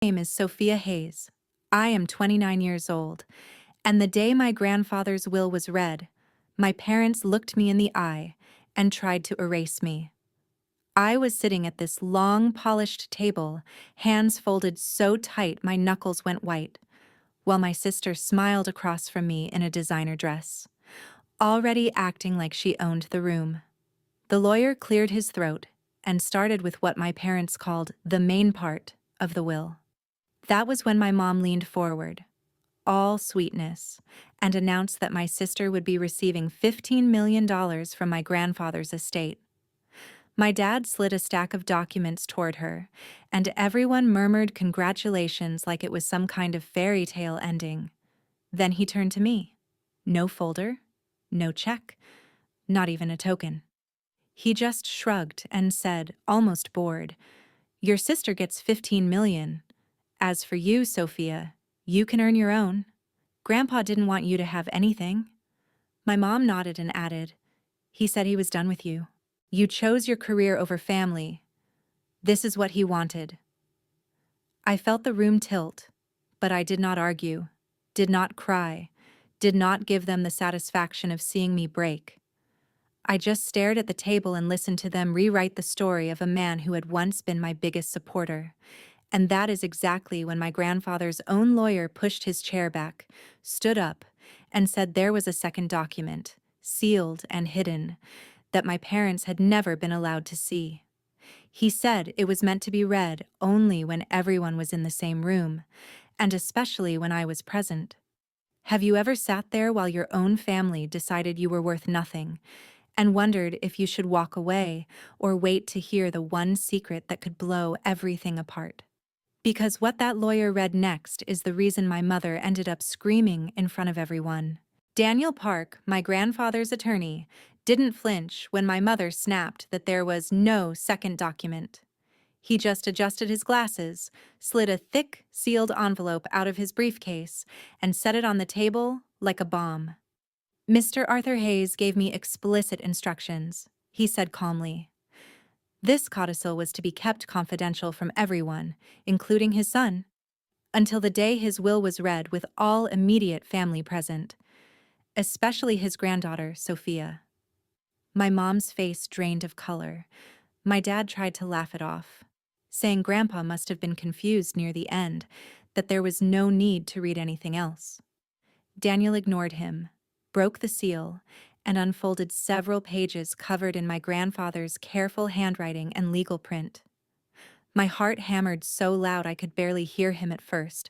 name is Sophia Hayes. I am 29 years old, and the day my grandfather's will was read, my parents looked me in the eye and tried to erase me. I was sitting at this long, polished table, hands folded so tight my knuckles went white, while my sister smiled across from me in a designer dress, already acting like she owned the room. The lawyer cleared his throat and started with what my parents called the main part of the will. That was when my mom leaned forward, all sweetness, and announced that my sister would be receiving $15 million from my grandfather's estate. My dad slid a stack of documents toward her, and everyone murmured congratulations like it was some kind of fairy tale ending. Then he turned to me. No folder, no check, not even a token. He just shrugged and said, almost bored, "Your sister gets 15 million. As for you, Sophia, you can earn your own. Grandpa didn't want you to have anything." My mom nodded and added, "He said he was done with you. You chose your career over family. This is what he wanted." I felt the room tilt, but I did not argue, did not cry, did not give them the satisfaction of seeing me break. I just stared at the table and listened to them rewrite the story of a man who had once been my biggest supporter. And that is exactly when my grandfather's own lawyer pushed his chair back, stood up, and said there was a second document, sealed and hidden, that my parents had never been allowed to see. He said it was meant to be read only when everyone was in the same room, and especially when I was present. Have you ever sat there while your own family decided you were worth nothing, and wondered if you should walk away or wait to hear the one secret that could blow everything apart? Because what that lawyer read next is the reason my mother ended up screaming in front of everyone. Daniel Park, my grandfather's attorney, didn't flinch when my mother snapped that there was no second document. He just adjusted his glasses, slid a thick, sealed envelope out of his briefcase, and set it on the table like a bomb. "Mr. Arthur Hayes gave me explicit instructions," he said calmly. This codicil was to be kept confidential from everyone, including his son, until the day his will was read with all immediate family present, especially his granddaughter, Sophia. My mom's face drained of color. My dad tried to laugh it off, saying Grandpa must have been confused near the end, that there was no need to read anything else. Daniel ignored him, broke the seal, and unfolded several pages covered in my grandfather's careful handwriting and legal print. My heart hammered so loud I could barely hear him at first,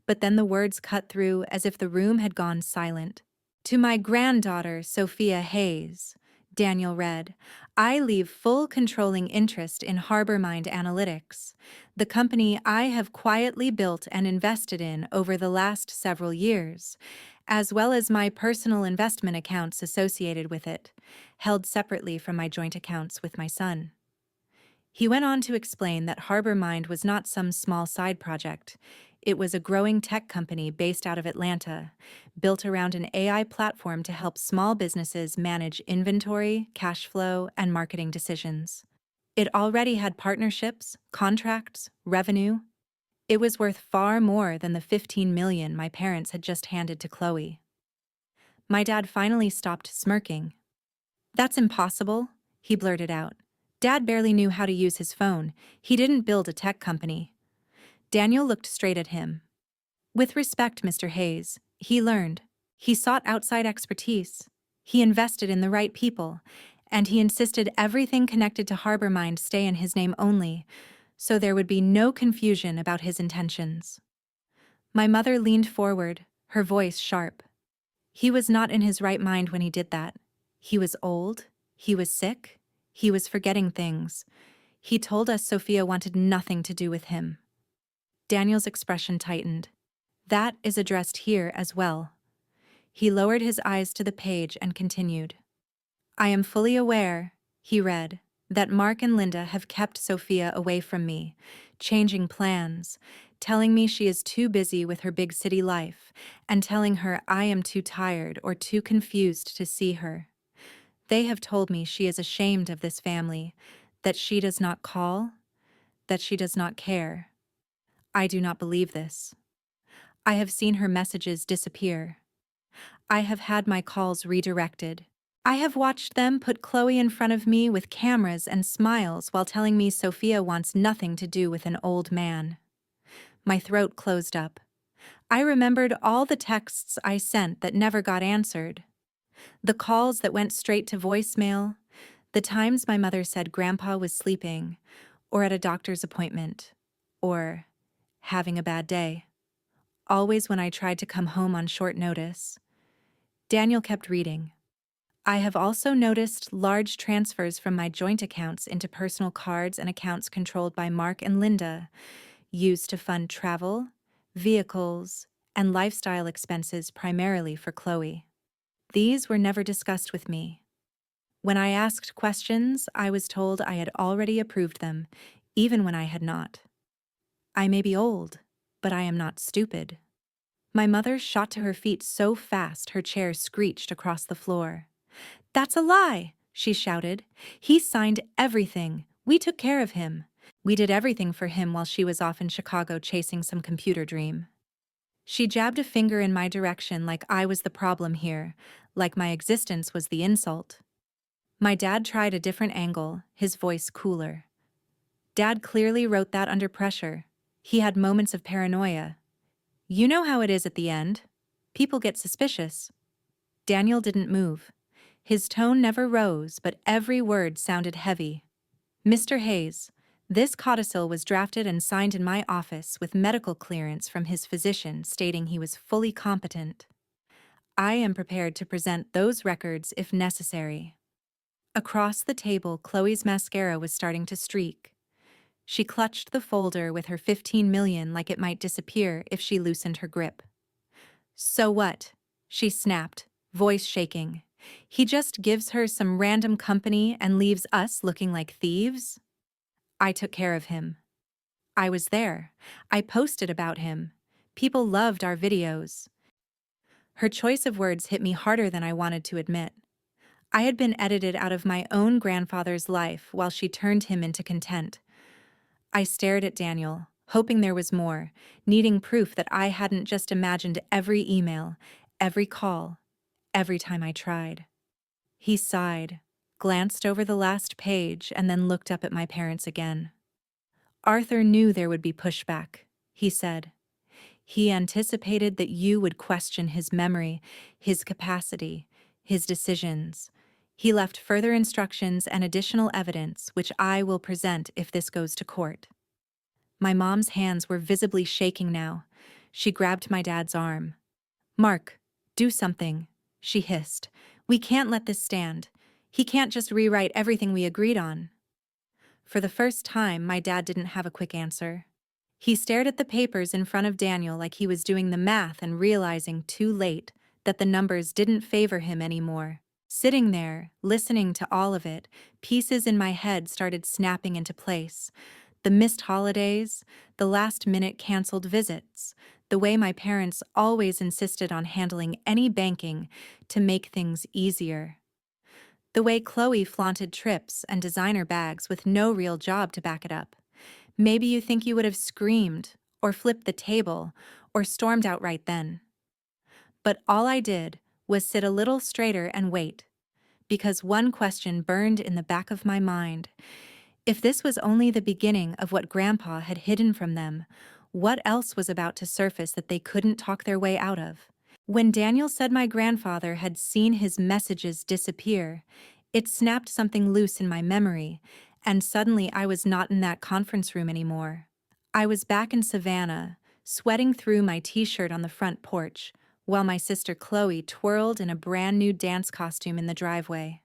but then the words cut through as if the room had gone silent. "To my granddaughter, Sophia Hayes," Daniel read, "I leave full controlling interest in HarborMind Analytics, the company I have quietly built and invested in over the last several years, as well as my personal investment accounts associated with it, held separately from my joint accounts with my son." He went on to explain that HarborMind was not some small side project. It was a growing tech company based out of Atlanta, built around an AI platform to help small businesses manage inventory, cash flow, and marketing decisions. It already had partnerships, contracts, revenue. It was worth far more than the 15 million my parents had just handed to Chloe. My dad finally stopped smirking. "That's impossible," he blurted out. "Dad barely knew how to use his phone. He didn't build a tech company." Daniel looked straight at him. "With respect, Mr. Hayes, he learned. He sought outside expertise. He invested in the right people, and he insisted everything connected to HarborMind stay in his name only, so there would be no confusion about his intentions." My mother leaned forward, her voice sharp. "He was not in his right mind when he did that. He was old, he was sick, he was forgetting things. He told us Sophia wanted nothing to do with him." Daniel's expression tightened. "That is addressed here as well." He lowered his eyes to the page and continued. "I am fully aware," he read, "that Mark and Linda have kept Sophia away from me, changing plans, telling me she is too busy with her big city life, and telling her I am too tired or too confused to see her. They have told me she is ashamed of this family, that she does not call, that she does not care. I do not believe this. I have seen her messages disappear. I have had my calls redirected. I have watched them put Chloe in front of me with cameras and smiles while telling me Sophia wants nothing to do with an old man. My throat closed up. I remembered all the texts I sent that never got answered. The calls that went straight to voicemail, the times my mother said Grandpa was sleeping, or at a doctor's appointment, or having a bad day. Always when I tried to come home on short notice. Daniel kept reading. I have also noticed large transfers from my joint accounts into personal cards and accounts controlled by Mark and Linda, used to fund travel, vehicles, and lifestyle expenses primarily for Chloe. These were never discussed with me. When I asked questions, I was told I had already approved them, even when I had not. I may be old, but I am not stupid. My mother shot to her feet so fast her chair screeched across the floor. "That's a lie!" she shouted. "He signed everything. We took care of him. We did everything for him while she was off in Chicago chasing some computer dream." She jabbed a finger in my direction like I was the problem here, like my existence was the insult. My dad tried a different angle, his voice cooler. "Dad clearly wrote that under pressure. He had moments of paranoia. You know how it is at the end. People get suspicious." Daniel didn't move. His tone never rose, but every word sounded heavy. "Mr. Hayes, this codicil was drafted and signed in my office with medical clearance from his physician stating he was fully competent. I am prepared to present those records if necessary." Across the table, Chloe's mascara was starting to streak. She clutched the folder with her 15 million like it might disappear if she loosened her grip. "So what?" she snapped, voice shaking. "He just gives her some random company and leaves us looking like thieves?" "I took care of him. I was there. I posted about him. People loved our videos." Her choice of words hit me harder than I wanted to admit. I had been edited out of my own grandfather's life while she turned him into content. I stared at Daniel, hoping there was more, needing proof that I hadn't just imagined every email, every call, every time I tried. He sighed, glanced over the last page, and then looked up at my parents again. "Arthur knew there would be pushback," he said. "He anticipated that you would question his memory, his capacity, his decisions. He left further instructions and additional evidence, which I will present if this goes to court." My mom's hands were visibly shaking now. She grabbed my dad's arm. "Mark, do something," she hissed. "We can't let this stand. He can't just rewrite everything we agreed on." For the first time, my dad didn't have a quick answer. He stared at the papers in front of Daniel like he was doing the math and realizing too late that the numbers didn't favor him anymore. Sitting there, listening to all of it, pieces in my head started snapping into place. The missed holidays, the last-minute canceled visits, the way my parents always insisted on handling any banking to make things easier. The way Chloe flaunted trips and designer bags with no real job to back it up. Maybe you think you would have screamed, or flipped the table, or stormed out right then. But all I did was sit a little straighter and wait, because one question burned in the back of my mind. If this was only the beginning of what Grandpa had hidden from them, what else was about to surface that they couldn't talk their way out of? When Daniel said my grandfather had seen his messages disappear, it snapped something loose in my memory, and suddenly I was not in that conference room anymore. I was back in Savannah, sweating through my t-shirt on the front porch, while my sister Chloe twirled in a brand new dance costume in the driveway.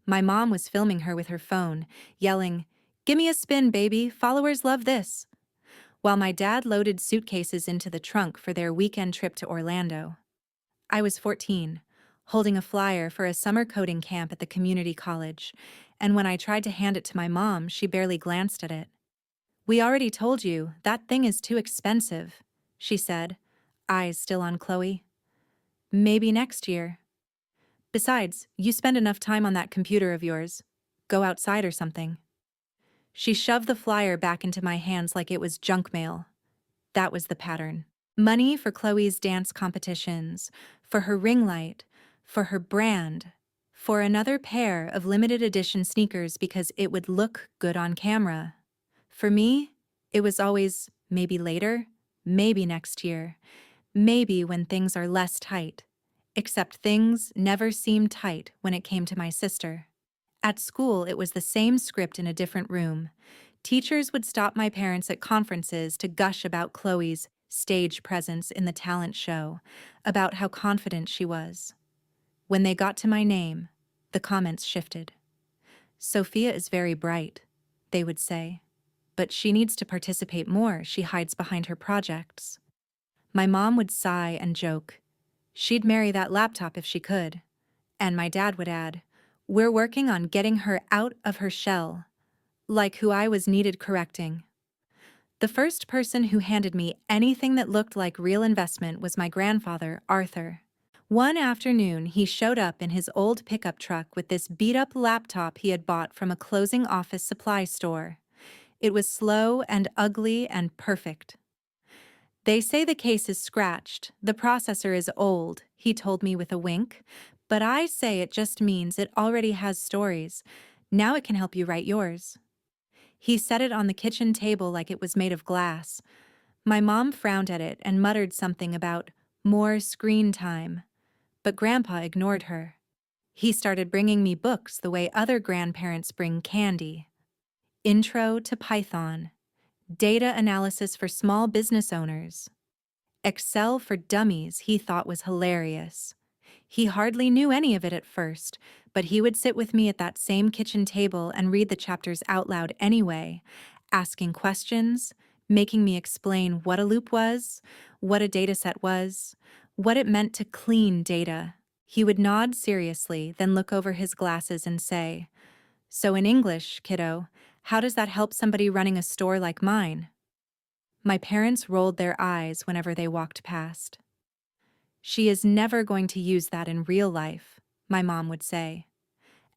My mom was filming her with her phone, yelling, "Gimme a spin, baby, followers love this," while my dad loaded suitcases into the trunk for their weekend trip to Orlando. I was 14, holding a flyer for a summer coding camp at the community college, and when I tried to hand it to my mom, she barely glanced at it. "We already told you, that thing is too expensive," she said, eyes still on Chloe. "Maybe next year. Besides, you spend enough time on that computer of yours. Go outside or something." She shoved the flyer back into my hands like it was junk mail. That was the pattern. Money for Chloe's dance competitions, for her ring light, for her brand, for another pair of limited edition sneakers because it would look good on camera. For me, it was always maybe later, maybe next year, maybe when things are less tight. Except things never seemed tight when it came to my sister. At school, it was the same script in a different room. Teachers would stop my parents at conferences to gush about Chloe's stage presence in the talent show, about how confident she was. When they got to my name, the comments shifted. Sophia is very bright, they would say, but she needs to participate more. She hides behind her projects. My mom would sigh and joke. She'd marry that laptop if she could. And my dad would add, we're working on getting her out of her shell. Like who I was needed correcting. The first person who handed me anything that looked like real investment was my grandfather, Arthur. One afternoon, he showed up in his old pickup truck with this beat-up laptop he had bought from a closing office supply store. It was slow and ugly and perfect. They say the case is scratched, the processor is old, he told me with a wink, but I say it just means it already has stories. Now it can help you write yours. He set it on the kitchen table like it was made of glass. My mom frowned at it and muttered something about more screen time, but Grandpa ignored her. He started bringing me books the way other grandparents bring candy. Intro to Python, data analysis for small business owners, Excel for dummies he thought was hilarious. He hardly knew any of it at first, but he would sit with me at that same kitchen table and read the chapters out loud anyway, asking questions, making me explain what a loop was, what a dataset was, what it meant to clean data. He would nod seriously, then look over his glasses and say, "So in English, kiddo, how does that help somebody running a store like mine?" My parents rolled their eyes whenever they walked past. "She is never going to use that in real life," my mom would say.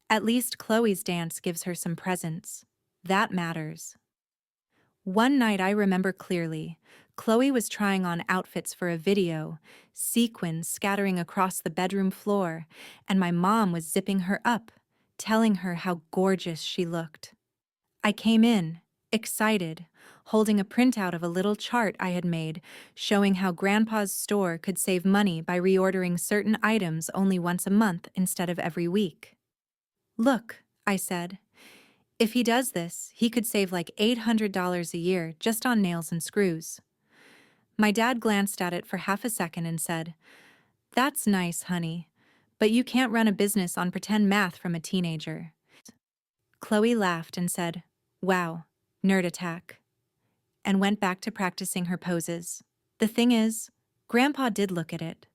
"At least Chloe's dance gives her some presence. That matters." One night I remember clearly. Chloe was trying on outfits for a video, sequins scattering across the bedroom floor, and my mom was zipping her up, telling her how gorgeous she looked. I came in, excited, holding a printout of a little chart I had made showing how Grandpa's store could save money by reordering certain items only once a month instead of every week. "Look," I said, "if he does this, he could save like $800 a year just on nails and screws." My dad glanced at it for half a second and said, "That's nice, honey, but you can't run a business on pretend math from a teenager." Chloe laughed and said, "Wow, nerd attack," and went back to practicing her poses. The thing is, Grandpa did look at it.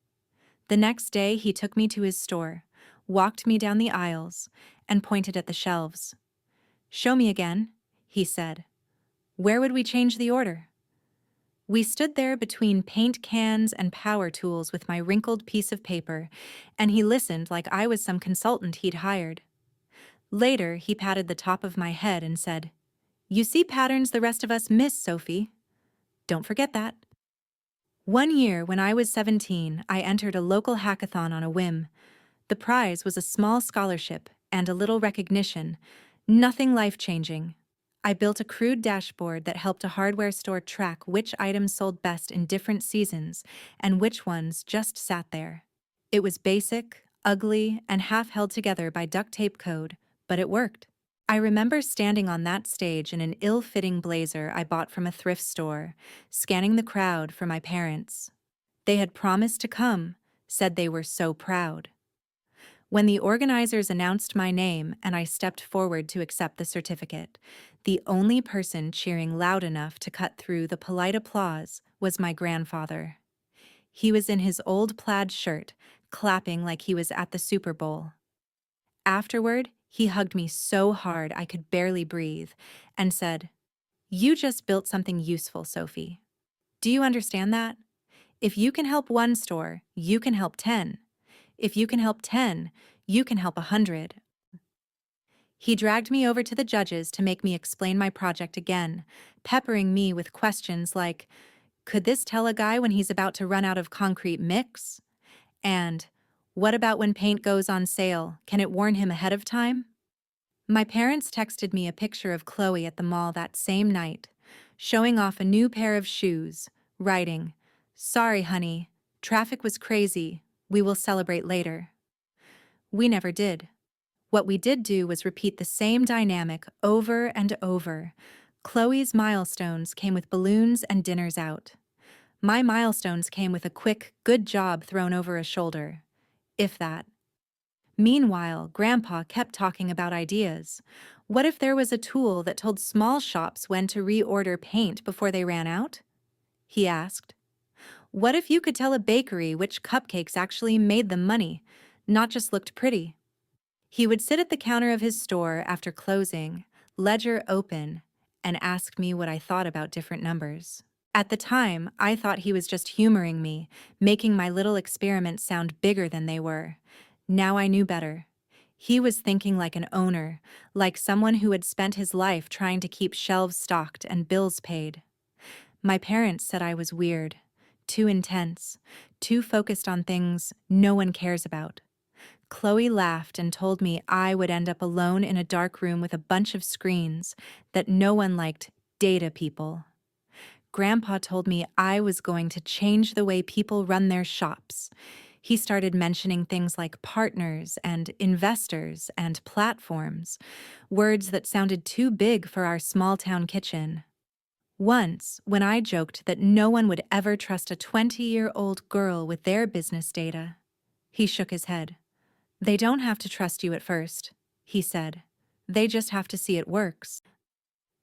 The next day, he took me to his store, walked me down the aisles, and pointed at the shelves. "Show me again," he said. "Where would we change the order?" We stood there between paint cans and power tools with my wrinkled piece of paper, and he listened like I was some consultant he'd hired. Later, he patted the top of my head and said, "You see patterns the rest of us miss, Sophie. Don't forget that." One year, when I was 17, I entered a local hackathon on a whim. The prize was a small scholarship and a little recognition, nothing life-changing. I built a crude dashboard that helped a hardware store track which items sold best in different seasons and which ones just sat there. It was basic, ugly, and half held together by duct tape code, but it worked. I remember standing on that stage in an ill-fitting blazer I bought from a thrift store, scanning the crowd for my parents. They had promised to come, said they were so proud. When the organizers announced my name and I stepped forward to accept the certificate, the only person cheering loud enough to cut through the polite applause was my grandfather. He was in his old plaid shirt, clapping like he was at the Super Bowl. Afterward, he hugged me so hard I could barely breathe and said, "You just built something useful, Sophie. Do you understand that? If you can help one store, you can help 10. If you can help 10, you can help 100. He dragged me over to the judges to make me explain my project again, peppering me with questions like, Could this tell a guy when he's about to run out of concrete mix? And what about when paint goes on sale? Can it warn him ahead of time? My parents texted me a picture of Chloe at the mall that same night, showing off a new pair of shoes, writing, "Sorry, honey, traffic was crazy. We will celebrate later." We never did. What we did do was repeat the same dynamic over and over. Chloe's milestones came with balloons and dinners out. My milestones came with a quick, good job thrown over a shoulder. If that. Meanwhile, Grandpa kept talking about ideas. What if there was a tool that told small shops when to reorder paint before they ran out? He asked. What if you could tell a bakery which cupcakes actually made them money, not just looked pretty? He would sit at the counter of his store after closing, ledger open, and ask me what I thought about different numbers. At the time, I thought he was just humoring me, making my little experiments sound bigger than they were. Now I knew better. He was thinking like an owner, like someone who had spent his life trying to keep shelves stocked and bills paid. My parents said I was weird, too intense, too focused on things no one cares about. Chloe laughed and told me I would end up alone in a dark room with a bunch of screens, that no one liked data people. Grandpa told me I was going to change the way people run their shops. He started mentioning things like partners and investors and platforms, words that sounded too big for our small-town kitchen. Once, when I joked that no one would ever trust a 20-year-old girl with their business data, he shook his head. They don't have to trust you at first, he said. They just have to see it works.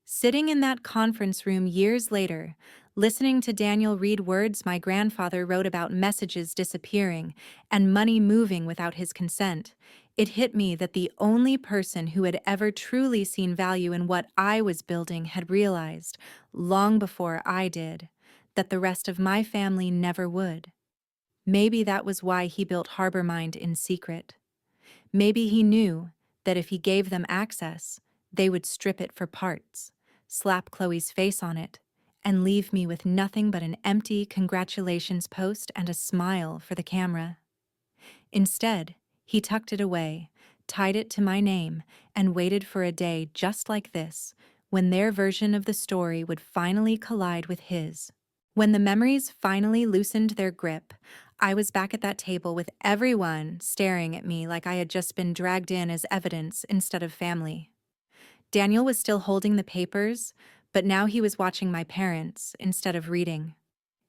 Sitting in that conference room years later, listening to Daniel read words my grandfather wrote about messages disappearing and money moving without his consent, it hit me that the only person who had ever truly seen value in what I was building had realized, long before I did, that the rest of my family never would. Maybe that was why he built Harbormind in secret. Maybe he knew that if he gave them access, they would strip it for parts, slap Chloe's face on it, and leave me with nothing but an empty congratulations post and a smile for the camera. Instead, he tucked it away, tied it to my name, and waited for a day just like this, when their version of the story would finally collide with his. When the memories finally loosened their grip, I was back at that table with everyone staring at me like I had just been dragged in as evidence instead of family. Daniel was still holding the papers, but now he was watching my parents instead of reading.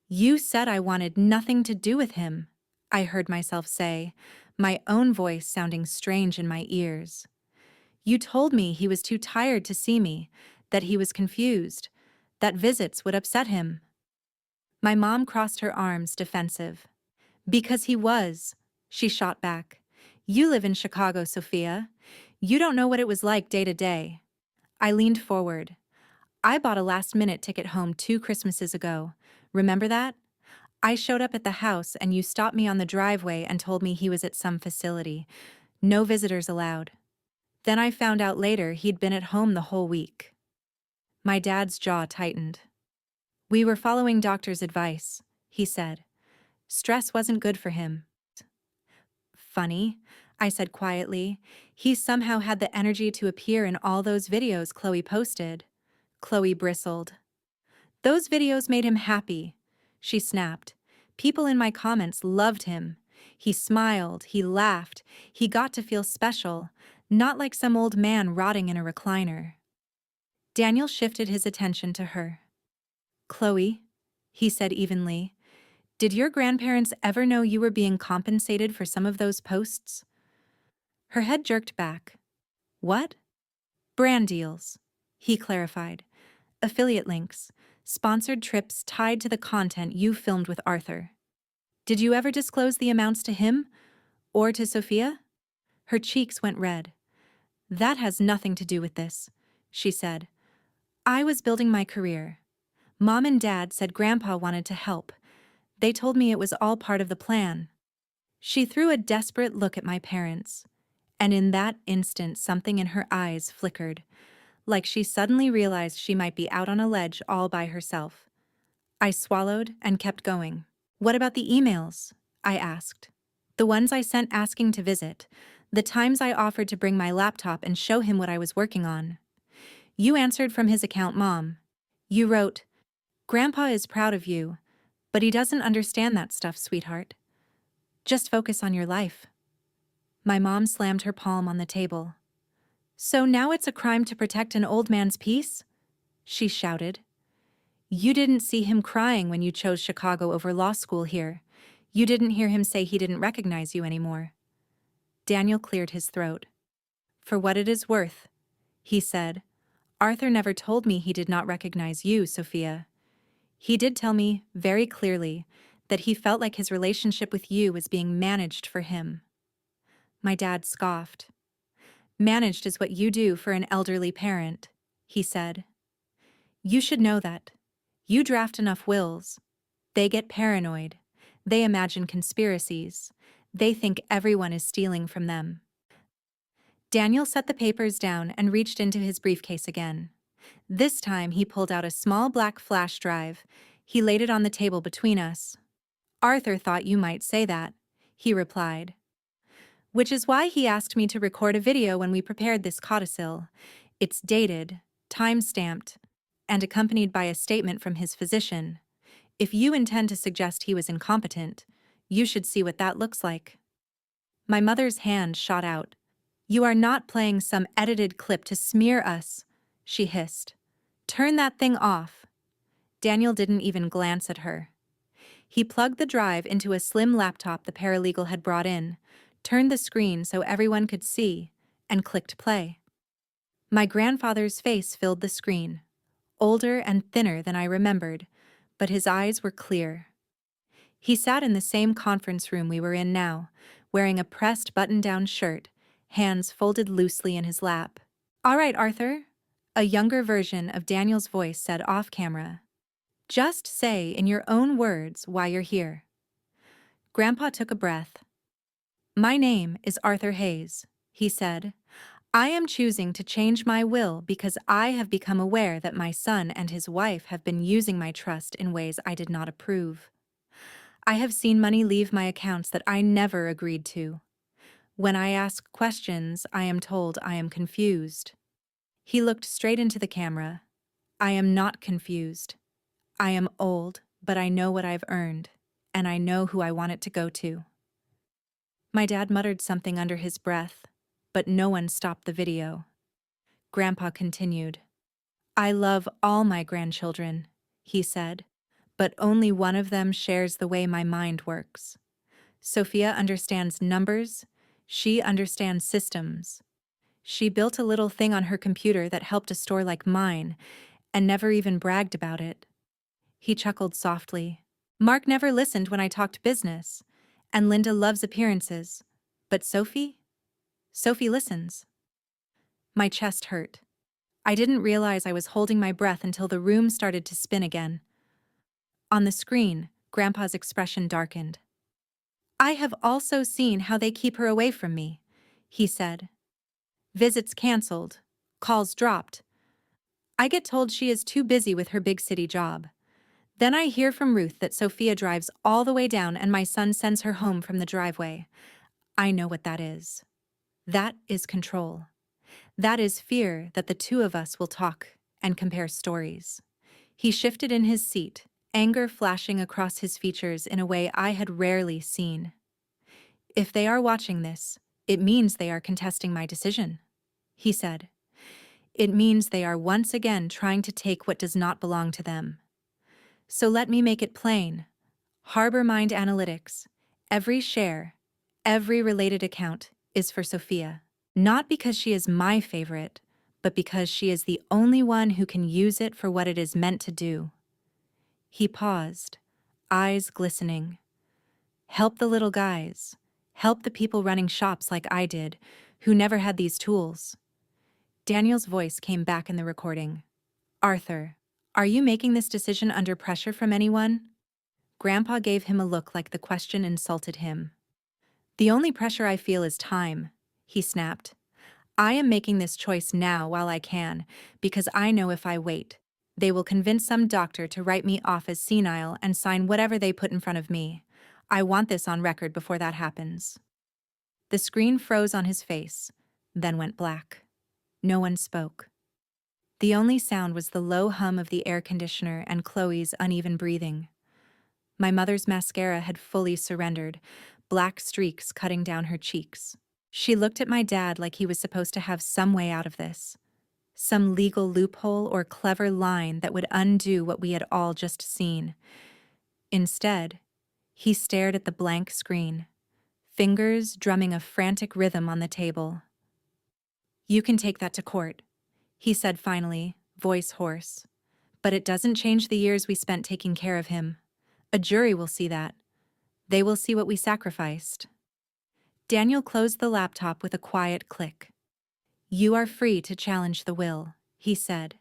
"You said I wanted nothing to do with him," I heard myself say, my own voice sounding strange in my ears. "You told me he was too tired to see me, that he was confused, that visits would upset him." My mom crossed her arms, defensive. "Because he was," she shot back. "You live in Chicago, Sophia. You don't know what it was like day to day." I leaned forward. "I bought a last-minute ticket home 2 Christmases ago. Remember that? I showed up at the house and you stopped me on the driveway and told me he was at some facility. No visitors allowed. Then I found out later he'd been at home the whole week." My dad's jaw tightened. "We were following doctor's advice," he said. "Stress wasn't good for him." "Funny," I said quietly. "He somehow had the energy to appear in all those videos Chloe posted." Chloe bristled. "Those videos made him happy," she snapped. "People in my comments loved him. He smiled, he laughed, he got to feel special, not like some old man rotting in a recliner." Daniel shifted his attention to her. "Chloe," he said evenly, "did your grandparents ever know you were being compensated for some of those posts?" Her head jerked back. "What?" "Brand deals," he clarified. "Affiliate links, sponsored trips tied to the content you filmed with Arthur." "Did you ever disclose the amounts to him? Or to Sophia?" Her cheeks went red. "That has nothing to do with this," she said. "I was building my career. Mom and Dad said Grandpa wanted to help. They told me it was all part of the plan." She threw a desperate look at my parents, and in that instant something in her eyes flickered, like she suddenly realized she might be out on a ledge all by herself. I swallowed and kept going. What about the emails? I asked. The ones I sent asking to visit. The times I offered to bring my laptop and show him what I was working on. You answered from his account, Mom. You wrote, Grandpa is proud of you, but he doesn't understand that stuff, sweetheart. Just focus on your life. My mom slammed her palm on the table. So now it's a crime to protect an old man's peace? She shouted. You didn't see him crying when you chose Chicago over law school here. You didn't hear him say he didn't recognize you anymore. Daniel cleared his throat. For what it is worth, he said, Arthur never told me he did not recognize you, Sophia. He did tell me, very clearly, that he felt like his relationship with you was being managed for him. My dad scoffed. Managed is what you do for an elderly parent, he said. You should know that. You draft enough wills. They get paranoid. They imagine conspiracies. They think everyone is stealing from them. Daniel set the papers down and reached into his briefcase again. This time he pulled out a small black flash drive. He laid it on the table between us. Arthur thought you might say that, he replied. Which is why he asked me to record a video when we prepared this codicil. It's dated, time-stamped, and accompanied by a statement from his physician. If you intend to suggest he was incompetent, you should see what that looks like. My mother's hand shot out. You are not playing some edited clip to smear us, she hissed. Turn that thing off. Daniel didn't even glance at her. He plugged the drive into a slim laptop the paralegal had brought in, turned the screen so everyone could see, and clicked play. My grandfather's face filled the screen, older and thinner than I remembered, but his eyes were clear. He sat in the same conference room we were in now, wearing a pressed button-down shirt, hands folded loosely in his lap. All right, Arthur, a younger version of Daniel's voice said off-camera. Just say in your own words why you're here. Grandpa took a breath. My name is Arthur Hayes, he said. I am choosing to change my will because I have become aware that my son and his wife have been using my trust in ways I did not approve. I have seen money leave my accounts that I never agreed to. When I ask questions, I am told I am confused. He looked straight into the camera. I am not confused. I am old, but I know what I've earned, and I know who I want it to go to. My dad muttered something under his breath, but no one stopped the video. Grandpa continued. I love all my grandchildren, he said, but only one of them shares the way my mind works. Sophia understands numbers. She understands systems. She built a little thing on her computer that helped a store like mine, and never even bragged about it. He chuckled softly. Mark never listened when I talked business, and Linda loves appearances. But Sophie listens. My chest hurt. I didn't realize I was holding my breath until the room started to spin again. On the screen, Grandpa's expression darkened. I have also seen how they keep her away from me, he said. Visits canceled, calls dropped. I get told she is too busy with her big city job. Then I hear from Ruth that Sophia drives all the way down and my son sends her home from the driveway. I know what that is. That is control. That is fear that the two of us will talk and compare stories. He shifted in his seat, anger flashing across his features in a way I had rarely seen. If they are watching this, it means they are contesting my decision, he said. It means they are once again trying to take what does not belong to them. So let me make it plain. Harbor Mind Analytics, every share, every related account is for Sophia. Not because she is my favorite, but because she is the only one who can use it for what it is meant to do. He paused, eyes glistening. Help the little guys. Help the people running shops like I did, who never had these tools. Daniel's voice came back in the recording. Arthur, are you making this decision under pressure from anyone? Grandpa gave him a look like the question insulted him. The only pressure I feel is time, he snapped. I am making this choice now while I can, because I know if I wait, They will convince some doctor to write me off as senile and sign whatever they put in front of me. I want this on record before that happens." The screen froze on his face, then went black. No one spoke. The only sound was the low hum of the air conditioner and Chloe's uneven breathing. My mother's mascara had fully surrendered, black streaks cutting down her cheeks. She looked at my dad like he was supposed to have some way out of this. Some legal loophole or clever line that would undo what we had all just seen. Instead, he stared at the blank screen, fingers drumming a frantic rhythm on the table. "You can take that to court," he said finally, voice hoarse. "But it doesn't change the years we spent taking care of him. A jury will see that. They will see what we sacrificed." Daniel closed the laptop with a quiet click. "You are free to challenge the will," he said.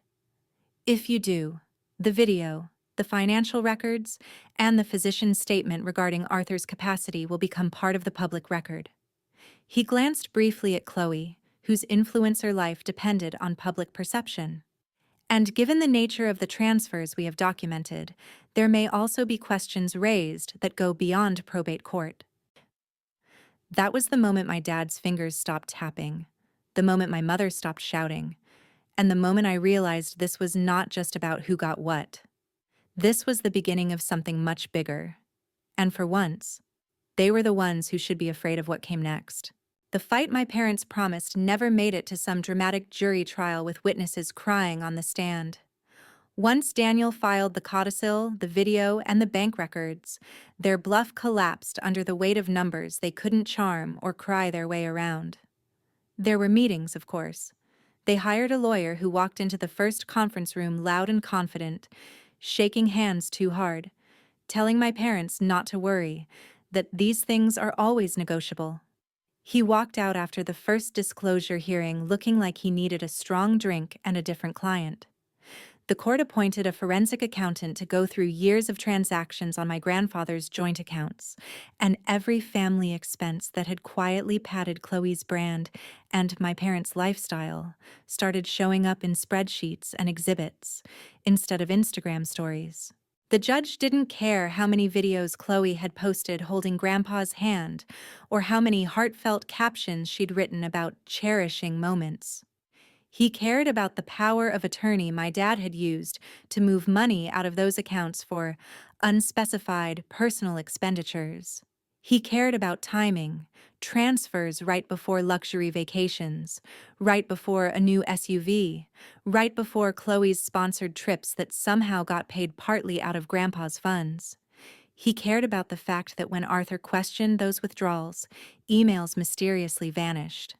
"If you do, the video, the financial records, and the physician's statement regarding Arthur's capacity will become part of the public record." He glanced briefly at Chloe, whose influencer life depended on public perception. "And given the nature of the transfers we have documented, there may also be questions raised that go beyond probate court." That was the moment my dad's fingers stopped tapping, the moment my mother stopped shouting, and the moment I realized this was not just about who got what. This was the beginning of something much bigger. And for once, they were the ones who should be afraid of what came next. The fight my parents promised never made it to some dramatic jury trial with witnesses crying on the stand. Once Daniel filed the codicil, the video, and the bank records, their bluff collapsed under the weight of numbers they couldn't charm or cry their way around. There were meetings, of course. They hired a lawyer who walked into the first conference room loud and confident, shaking hands too hard, telling my parents not to worry, that these things are always negotiable. He walked out after the first disclosure hearing looking like he needed a strong drink and a different client. The court appointed a forensic accountant to go through years of transactions on my grandfather's joint accounts, and every family expense that had quietly padded Chloe's brand and my parents' lifestyle started showing up in spreadsheets and exhibits instead of Instagram stories. The judge didn't care how many videos Chloe had posted holding Grandpa's hand or how many heartfelt captions she'd written about cherishing moments. He cared about the power of attorney my dad had used to move money out of those accounts for unspecified personal expenditures. He cared about timing, transfers right before luxury vacations, right before a new SUV, right before Chloe's sponsored trips that somehow got paid partly out of Grandpa's funds. He cared about the fact that when Arthur questioned those withdrawals, emails mysteriously vanished.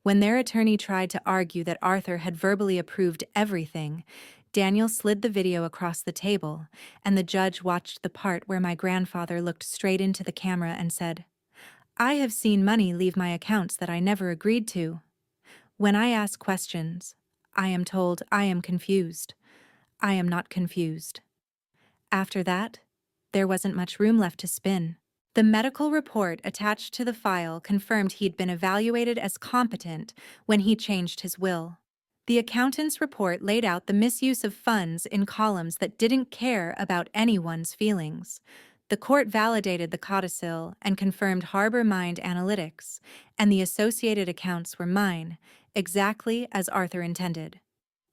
When their attorney tried to argue that Arthur had verbally approved everything, Daniel slid the video across the table, and the judge watched the part where my grandfather looked straight into the camera and said, "I have seen money leave my accounts that I never agreed to. When I ask questions, I am told I am confused. I am not confused." After that, there wasn't much room left to spin. The medical report attached to the file confirmed he'd been evaluated as competent when he changed his will. The accountant's report laid out the misuse of funds in columns that didn't care about anyone's feelings. The court validated the codicil and confirmed Harbor Mind Analytics, and the associated accounts were mine, exactly as Arthur intended.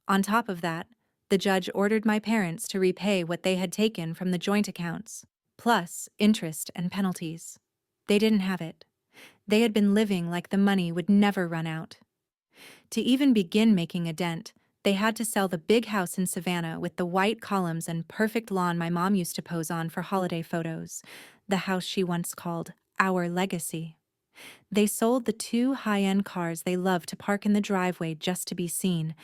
On top of that, the judge ordered my parents to repay what they had taken from the joint accounts, plus interest and penalties. They didn't have it. They had been living like the money would never run out. To even begin making a dent, they had to sell the big house in Savannah with the white columns and perfect lawn my mom used to pose on for holiday photos, the house she once called our legacy. They sold the 2 high-end cars they loved to park in the driveway just to be seen,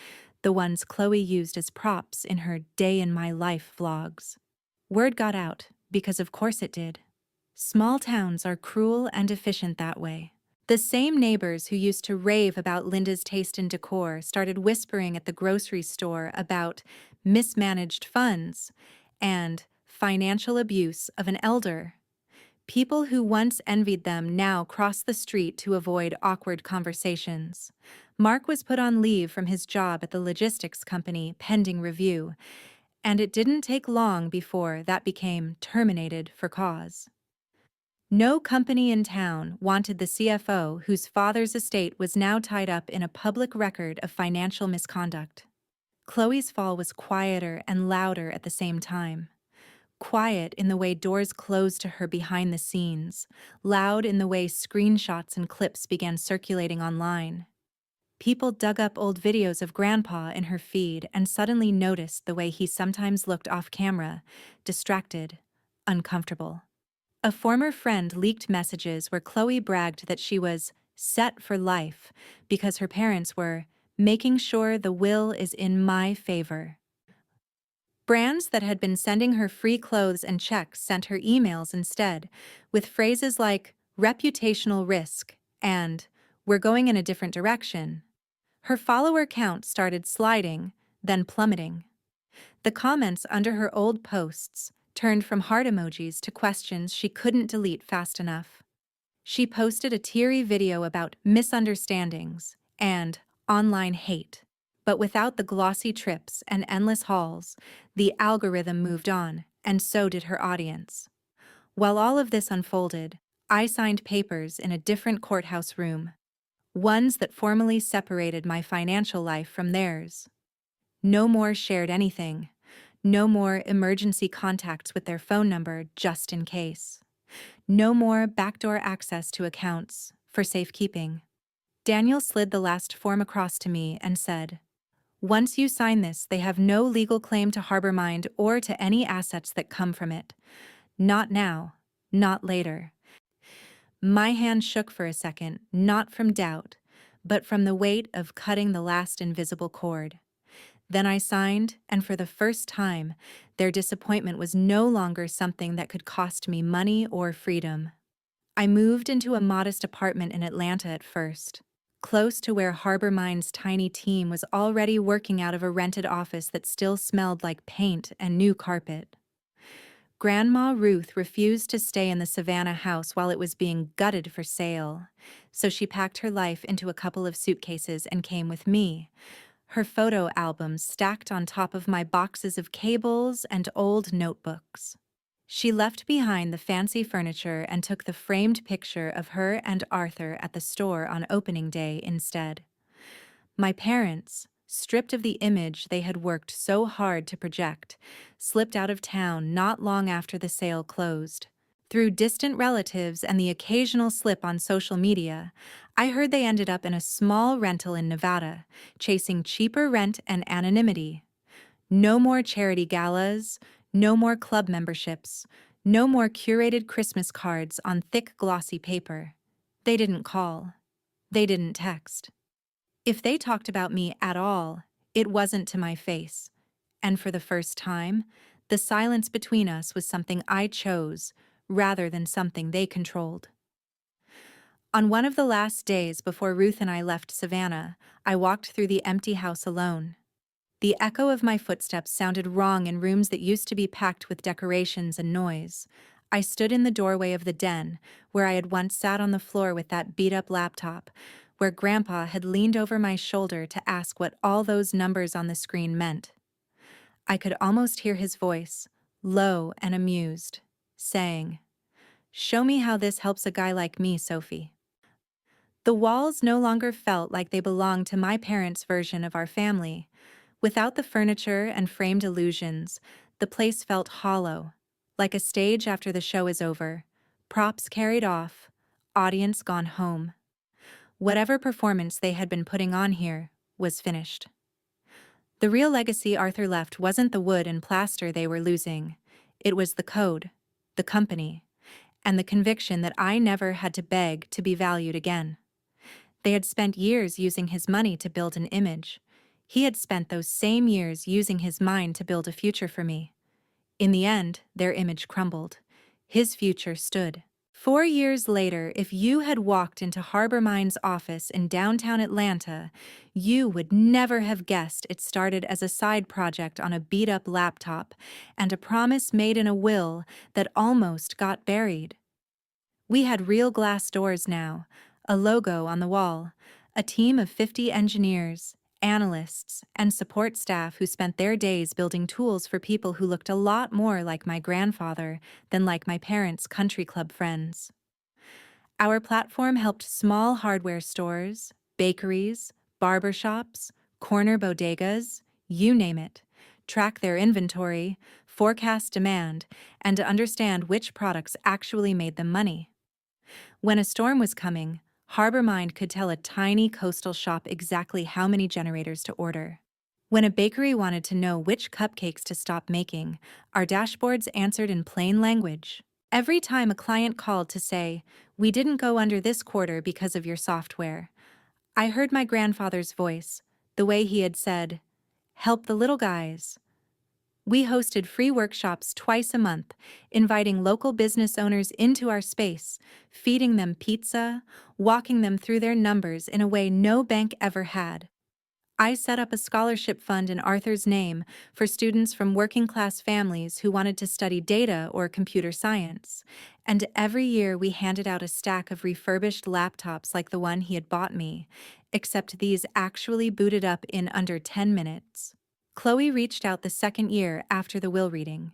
the ones Chloe used as props in her Day in My Life vlogs. Word got out, because of course it did. Small towns are cruel and efficient that way. The same neighbors who used to rave about Linda's taste in decor started whispering at the grocery store about mismanaged funds and financial abuse of an elder. People who once envied them now crossed the street to avoid awkward conversations. Mark was put on leave from his job at the logistics company pending review, And it didn't take long before that became terminated for cause. No company in town wanted the CFO whose father's estate was now tied up in a public record of financial misconduct. Chloe's fall was quieter and louder at the same time. Quiet in the way doors closed to her behind the scenes, loud in the way screenshots and clips began circulating online. People dug up old videos of Grandpa in her feed and suddenly noticed the way he sometimes looked off camera, distracted, uncomfortable. A former friend leaked messages where Chloe bragged that she was set for life because her parents were making sure the will is in my favor. Brands that had been sending her free clothes and checks sent her emails instead, with phrases like reputational risk and we're going in a different direction. Her follower count started sliding, then plummeting. The comments under her old posts turned from heart emojis to questions she couldn't delete fast enough. She posted a teary video about misunderstandings and online hate. But without the glossy trips and endless hauls, the algorithm moved on, and so did her audience. While all of this unfolded, I signed papers in a different courthouse room, ones that formally separated my financial life from theirs. No more shared anything. No more emergency contacts with their phone number just in case. No more backdoor access to accounts for safekeeping. Daniel slid the last form across to me and said, "Once you sign this, they have no legal claim to Harbormind or to any assets that come from it. Not now, not later." My hand shook for a second, not from doubt, but from the weight of cutting the last invisible cord. Then I signed, and for the first time, their disappointment was no longer something that could cost me money or freedom. I moved into a modest apartment in Atlanta at first, close to where Harbormind's tiny team was already working out of a rented office that still smelled like paint and new carpet. Grandma Ruth refused to stay in the Savannah house while it was being gutted for sale, so she packed her life into a couple of suitcases and came with me, her photo albums stacked on top of my boxes of cables and old notebooks. She left behind the fancy furniture and took the framed picture of her and Arthur at the store on opening day instead. My parents, stripped of the image they had worked so hard to project, slipped out of town not long after the sale closed. Through distant relatives and the occasional slip on social media, I heard they ended up in a small rental in Nevada, chasing cheaper rent and anonymity. No more charity galas, no more club memberships, no more curated Christmas cards on thick glossy paper. They didn't call. They didn't text. If they talked about me at all, it wasn't to my face. And for the first time, the silence between us was something I chose, rather than something they controlled. On one of the last days before Ruth and I left Savannah, I walked through the empty house alone. The echo of my footsteps sounded wrong in rooms that used to be packed with decorations and noise. I stood in the doorway of the den, where I had once sat on the floor with that beat-up laptop, where Grandpa had leaned over my shoulder to ask what all those numbers on the screen meant. I could almost hear his voice, low and amused, saying, "Show me how this helps a guy like me, Sophie." The walls no longer felt like they belonged to my parents' version of our family. Without the furniture and framed illusions, the place felt hollow, like a stage after the show is over, props carried off, audience gone home. Whatever performance they had been putting on here was finished. The real legacy Arthur left wasn't the wood and plaster they were losing. It was the code, the company, and the conviction that I never had to beg to be valued again. They had spent years using his money to build an image. He had spent those same years using his mind to build a future for me. In the end, their image crumbled. His future stood. 4 years later, if you had walked into Harbormind's office in downtown Atlanta, you would never have guessed it started as a side project on a beat-up laptop and a promise made in a will that almost got buried. We had real glass doors now, a logo on the wall, a team of 50 engineers, analysts, and support staff who spent their days building tools for people who looked a lot more like my grandfather than like my parents' country club friends. Our platform helped small hardware stores, bakeries, barbershops, corner bodegas, you name it, track their inventory, forecast demand, and to understand which products actually made them money. When a storm was coming, HarborMind could tell a tiny coastal shop exactly how many generators to order. When a bakery wanted to know which cupcakes to stop making, our dashboards answered in plain language. Every time a client called to say, "We didn't go under this quarter because of your software," I heard my grandfather's voice, the way he had said, "Help the little guys." We hosted free workshops twice a month, inviting local business owners into our space, feeding them pizza, walking them through their numbers in a way no bank ever had. I set up a scholarship fund in Arthur's name for students from working-class families who wanted to study data or computer science, and every year we handed out a stack of refurbished laptops like the one he had bought me, except these actually booted up in under 10 minutes. Chloe reached out the second year after the will reading.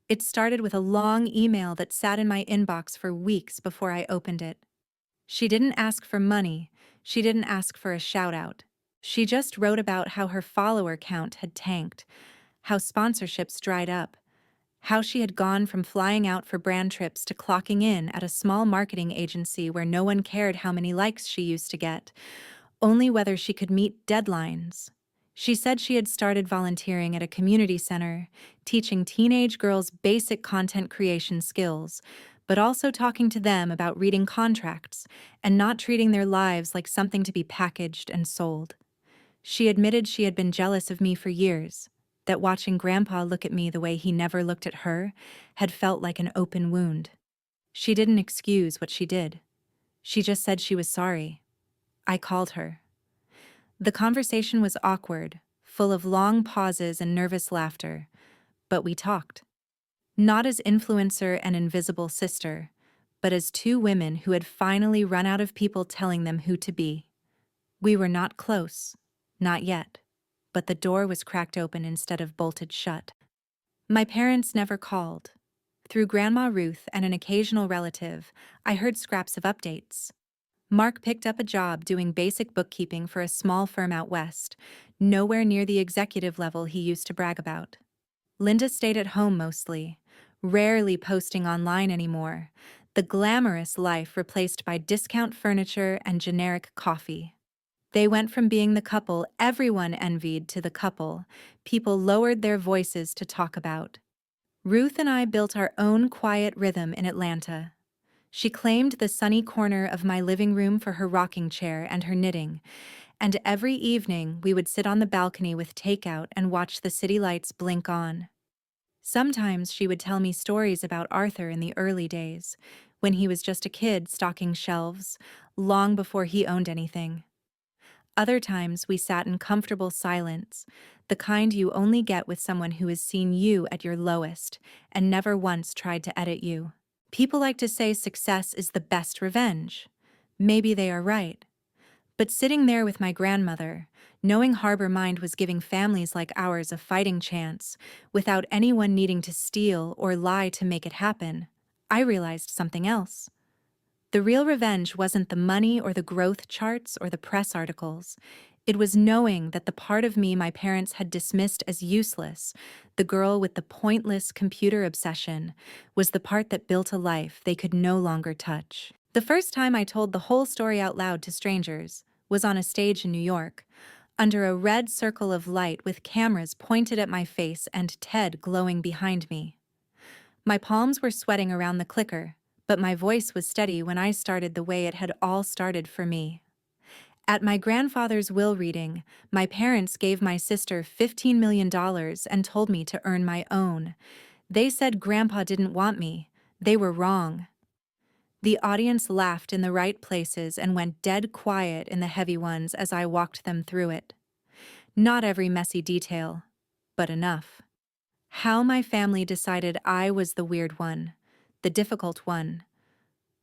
It started with a long email that sat in my inbox for weeks before I opened it. She didn't ask for money, she didn't ask for a shout-out. She just wrote about how her follower count had tanked, how sponsorships dried up, how she had gone from flying out for brand trips to clocking in at a small marketing agency where no one cared how many likes she used to get, only whether she could meet deadlines. She said she had started volunteering at a community center, teaching teenage girls basic content creation skills, but also talking to them about reading contracts and not treating their lives like something to be packaged and sold. She admitted she had been jealous of me for years, that watching Grandpa look at me the way he never looked at her had felt like an open wound. She didn't excuse what she did. She just said she was sorry. I called her. The conversation was awkward, full of long pauses and nervous laughter, but we talked. Not as influencer and invisible sister, but as two women who had finally run out of people telling them who to be. We were not close, not yet, but the door was cracked open instead of bolted shut. My parents never called. Through Grandma Ruth and an occasional relative, I heard scraps of updates. Mark picked up a job doing basic bookkeeping for a small firm out west, nowhere near the executive level he used to brag about. Linda stayed at home mostly, rarely posting online anymore, the glamorous life replaced by discount furniture and generic coffee. They went from being the couple everyone envied to the couple people lowered their voices to talk about. Ruth and I built our own quiet rhythm in Atlanta. She claimed the sunny corner of my living room for her rocking chair and her knitting, and every evening we would sit on the balcony with takeout and watch the city lights blink on. Sometimes she would tell me stories about Arthur in the early days, when he was just a kid stocking shelves, long before he owned anything. Other times we sat in comfortable silence, the kind you only get with someone who has seen you at your lowest and never once tried to edit you. People like to say success is the best revenge. Maybe they are right. But sitting there with my grandmother, knowing HarborMind was giving families like ours a fighting chance, without anyone needing to steal or lie to make it happen, I realized something else. The real revenge wasn't the money or the growth charts or the press articles. It was knowing that the part of me my parents had dismissed as useless, the girl with the pointless computer obsession, was the part that built a life they could no longer touch. The first time I told the whole story out loud to strangers was on a stage in New York, under a red circle of light with cameras pointed at my face and Ted glowing behind me. My palms were sweating around the clicker, but my voice was steady when I started the way it had all started for me. At my grandfather's will reading, my parents gave my sister $15 million and told me to earn my own. They said Grandpa didn't want me. They were wrong. The audience laughed in the right places and went dead quiet in the heavy ones as I walked them through it. Not every messy detail, but enough. How my family decided I was the weird one, the difficult one,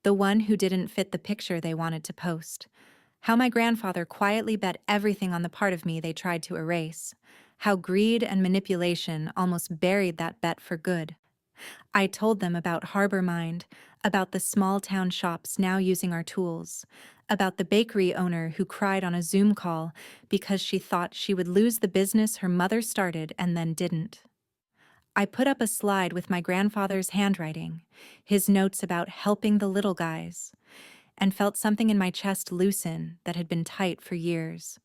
the one who didn't fit the picture they wanted to post. How my grandfather quietly bet everything on the part of me they tried to erase. How greed and manipulation almost buried that bet for good. I told them about Harbor Mind, about the small town shops now using our tools, about the bakery owner who cried on a Zoom call because she thought she would lose the business her mother started and then didn't. I put up a slide with my grandfather's handwriting, his notes about helping the little guys, and felt something in my chest loosen that had been tight for years.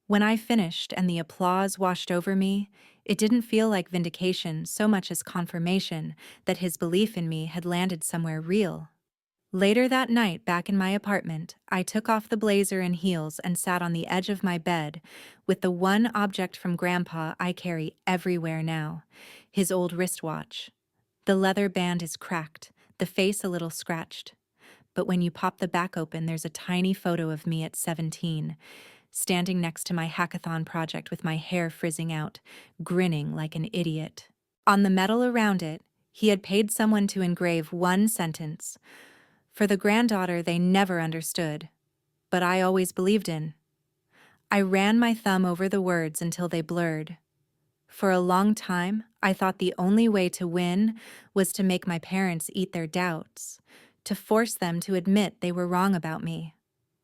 When I finished and the applause washed over me, it didn't feel like vindication so much as confirmation that his belief in me had landed somewhere real. Later that night, back in my apartment, I took off the blazer and heels and sat on the edge of my bed with the one object from Grandpa I carry everywhere now, his old wristwatch. The leather band is cracked, the face a little scratched. But when you pop the back open, there's a tiny photo of me at 17, standing next to my hackathon project with my hair frizzing out, grinning like an idiot. On the metal around it, he had paid someone to engrave one sentence. For the granddaughter they never understood, but I always believed in. I ran my thumb over the words until they blurred. For a long time, I thought the only way to win was to make my parents eat their doubts, to force them to admit they were wrong about me.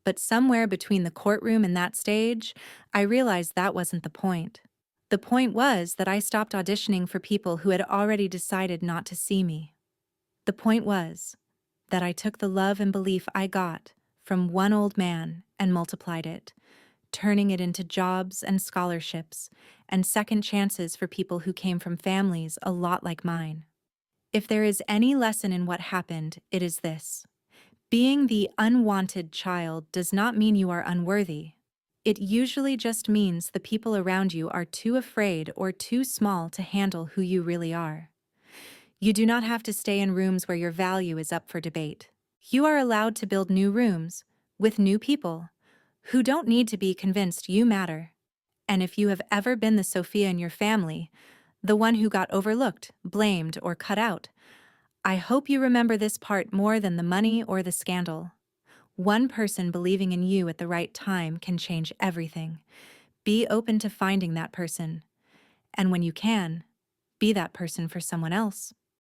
But somewhere between the courtroom and that stage, I realized that wasn't the point. The point was that I stopped auditioning for people who had already decided not to see me. The point was that I took the love and belief I got from one old man and multiplied it, turning it into jobs and scholarships and second chances for people who came from families a lot like mine. If there is any lesson in what happened, it is this. Being the unwanted child does not mean you are unworthy. It usually just means the people around you are too afraid or too small to handle who you really are. You do not have to stay in rooms where your value is up for debate. You are allowed to build new rooms with new people who don't need to be convinced you matter. And if you have ever been the Sophia in your family, the one who got overlooked, blamed, or cut out, I hope you remember this part more than the money or the scandal. One person believing in you at the right time can change everything. Be open to finding that person. And when you can, be that person for someone else.